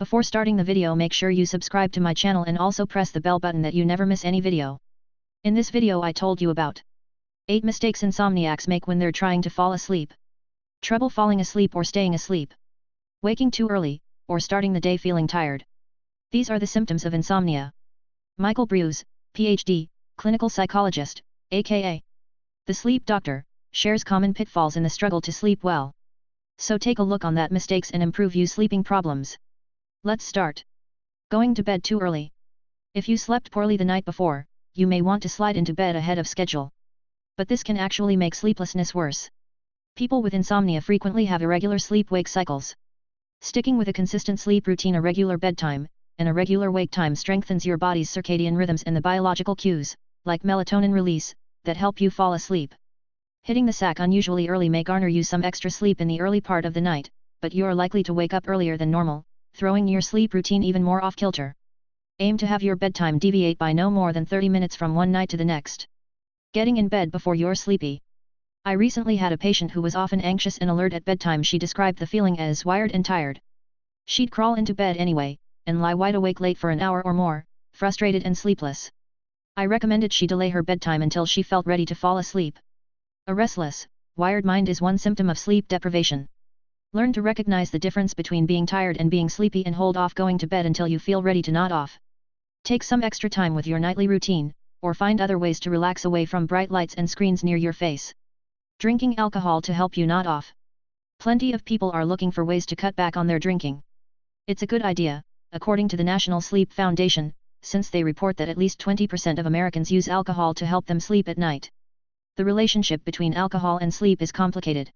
Before starting the video, make sure you subscribe to my channel and also press the bell button that you never miss any video. In this video I told you about 8 mistakes insomniacs make when they're trying to fall asleep. Trouble falling asleep or staying asleep. Waking too early, or starting the day feeling tired. These are the symptoms of insomnia. Michael Breus, PhD, clinical psychologist, a.k.a. the sleep doctor, shares common pitfalls in the struggle to sleep well. So take a look on that mistakes and improve you sleeping problems. Let's start. Going to bed too early. If you slept poorly the night before, you may want to slide into bed ahead of schedule. But this can actually make sleeplessness worse. People with insomnia frequently have irregular sleep-wake cycles. Sticking with a consistent sleep routine, a regular bedtime, and a regular wake time strengthens your body's circadian rhythms and the biological cues, like melatonin release, that help you fall asleep. Hitting the sack unusually early may garner you some extra sleep in the early part of the night, but you are likely to wake up earlier than normal, throwing your sleep routine even more off-kilter. Aim to have your bedtime deviate by no more than 30 minutes from one night to the next. Getting in bed before you're sleepy. I recently had a patient who was often anxious and alert at bedtime. She described the feeling as wired and tired. She'd crawl into bed anyway, and lie wide awake late for an hour or more, frustrated and sleepless. I recommended she delay her bedtime until she felt ready to fall asleep. A restless, wired mind is one symptom of sleep deprivation. Learn to recognize the difference between being tired and being sleepy and hold off going to bed until you feel ready to nod off. Take some extra time with your nightly routine, or find other ways to relax away from bright lights and screens near your face. Drinking alcohol to help you nod off. Plenty of people are looking for ways to cut back on their drinking. It's a good idea, according to the National Sleep Foundation, since they report that at least 20% of Americans use alcohol to help them sleep at night. The relationship between alcohol and sleep is complicated.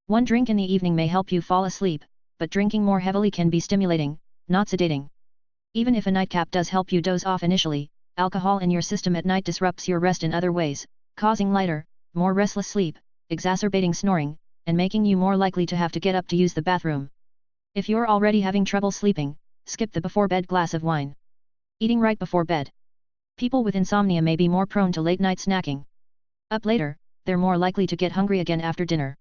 One drink in the evening may help you fall asleep, but drinking more heavily can be stimulating, not sedating. Even if a nightcap does help you doze off initially, alcohol in your system at night disrupts your rest in other ways, causing lighter, more restless sleep, exacerbating snoring, and making you more likely to have to get up to use the bathroom. If you're already having trouble sleeping, skip the before-bed glass of wine. Eating right before bed. People with insomnia may be more prone to late-night snacking. Up later, they're more likely to get hungry again after dinner.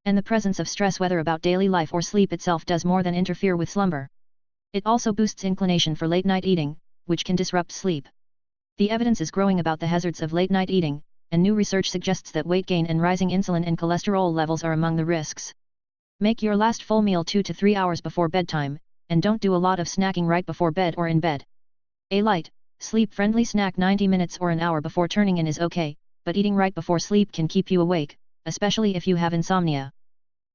And the presence of stress, whether about daily life or sleep itself, does more than interfere with slumber. It also boosts inclination for late-night eating, which can disrupt sleep. The evidence is growing about the hazards of late-night eating, and new research suggests that weight gain and rising insulin and cholesterol levels are among the risks. Make your last full meal 2 to 3 hours before bedtime, and don't do a lot of snacking right before bed or in bed. A light, sleep-friendly snack 90 minutes or an hour before turning in is okay, but eating right before sleep can keep you awake, especially if you have insomnia.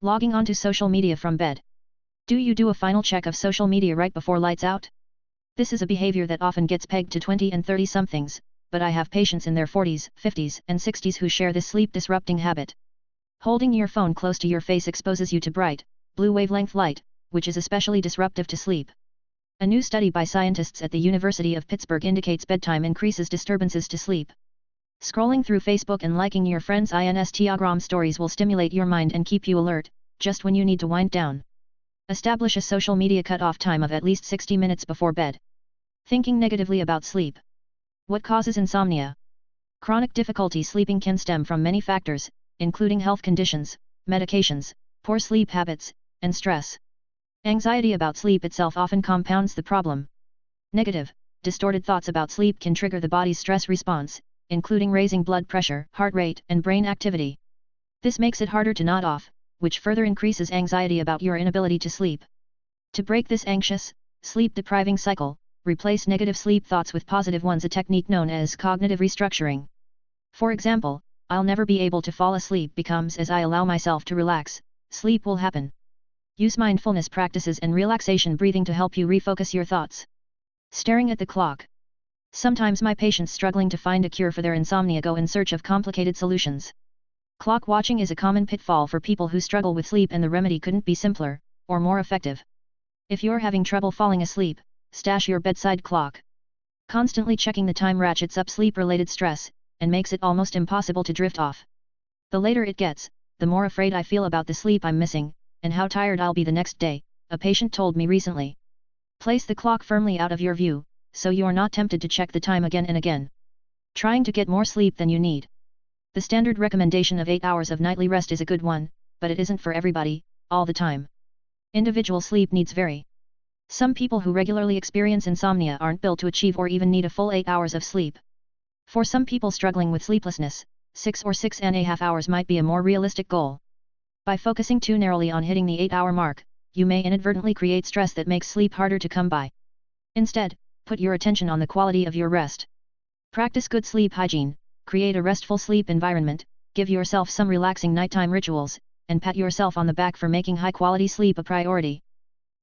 Logging onto social media from bed. Do you do a final check of social media right before lights out? This is a behavior that often gets pegged to 20 and 30-somethings, but I have patients in their 40s, 50s, and 60s who share this sleep-disrupting habit. Holding your phone close to your face exposes you to bright, blue wavelength light, which is especially disruptive to sleep. A new study by scientists at the University of Pittsburgh indicates bedtime increases disturbances to sleep. Scrolling through Facebook and liking your friends' Instagram stories will stimulate your mind and keep you alert, just when you need to wind down. Establish a social media cutoff time of at least 60 minutes before bed. Thinking negatively about sleep. What causes insomnia? Chronic difficulty sleeping can stem from many factors, including health conditions, medications, poor sleep habits, and stress. Anxiety about sleep itself often compounds the problem. Negative, distorted thoughts about sleep can trigger the body's stress response, including raising blood pressure, heart rate, and brain activity. This makes it harder to nod off, which further increases anxiety about your inability to sleep. To break this anxious, sleep-depriving cycle, replace negative sleep thoughts with positive ones, a technique known as cognitive restructuring. For example, "I'll never be able to fall asleep" becomes "as I allow myself to relax, sleep will happen." Use mindfulness practices and relaxation breathing to help you refocus your thoughts. Staring at the clock. Sometimes my patients struggling to find a cure for their insomnia go in search of complicated solutions. Clock watching is a common pitfall for people who struggle with sleep, and the remedy couldn't be simpler, or more effective. If you're having trouble falling asleep, stash your bedside clock. Constantly checking the time ratchets up sleep-related stress, and makes it almost impossible to drift off. The later it gets, the more afraid I feel about the sleep I'm missing, and how tired I'll be the next day, a patient told me recently. Place the clock firmly out of your view, so you're not tempted to check the time again and again. Trying to get more sleep than you need. The standard recommendation of 8 hours of nightly rest is a good one, but it isn't for everybody, all the time. Individual sleep needs vary. Some people who regularly experience insomnia aren't built to achieve or even need a full 8 hours of sleep. For some people struggling with sleeplessness, 6 or 6.5 hours might be a more realistic goal. By focusing too narrowly on hitting the 8-hour mark, you may inadvertently create stress that makes sleep harder to come by. Instead, put your attention on the quality of your rest. Practice good sleep hygiene, create a restful sleep environment, give yourself some relaxing nighttime rituals, and pat yourself on the back for making high-quality sleep a priority.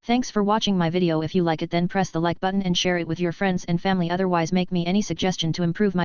Thanks for watching my video. If you like it, then press the like button and share it with your friends and family. Otherwise, make me any suggestion to improve my